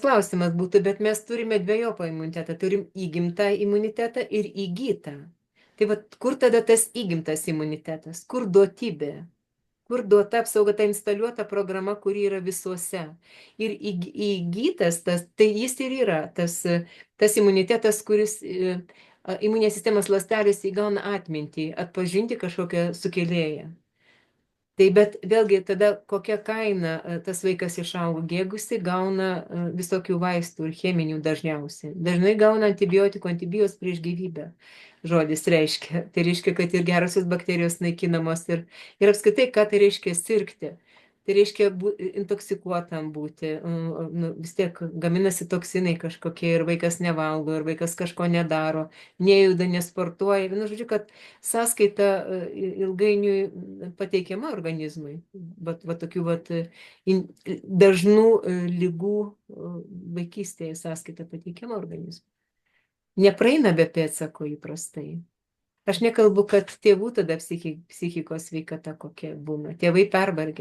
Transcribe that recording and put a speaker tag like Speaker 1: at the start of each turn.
Speaker 1: klausimas būtų, bet mes turime dviejopą imunitetą. Turim įgimtą imunitetą ir įgytą. Tai vat, kur tada tas įgimtas imunitetas? Kur duotybė? Kur duota apsauga, ta instaliuota programa, kuri yra visuose. Ir įgytas tas, tai jis ir yra tas imunitetas, kuris imuninės sistemos ląstelės įgauna atmintį, atpažinti kažkokią sukėlėją. Tai bet vėlgi tada kokia kaina tas vaikas išaugo, jeigu jisai gauna visokių vaistų ir cheminių dažniausiai. Dažnai gauna antibiotikų, antibijos prieš gyvybę. Žodis reiškia. Tai reiškia, kad ir gerosios bakterijos naikinamos ir apskritai, ką tai reiškia sirgti. Tai reiškia intoksikuotam būti, vis tiek gaminasi toksinai kažkokie ir vaikas nevalgo, ir vaikas kažko nedaro, nejuda, nesportuoja. Vienu žodžiu, kad sąskaita ilgainiui pateikiama organizmui. Va tokių dažnų lygų vaikystėje sąskaita pateikiama organizmui. Nepraeina be pėdsako įprastai. Aš nekalbu, kad tėvų tada psichikos sveikata kokia būna. Tėvai pervargę.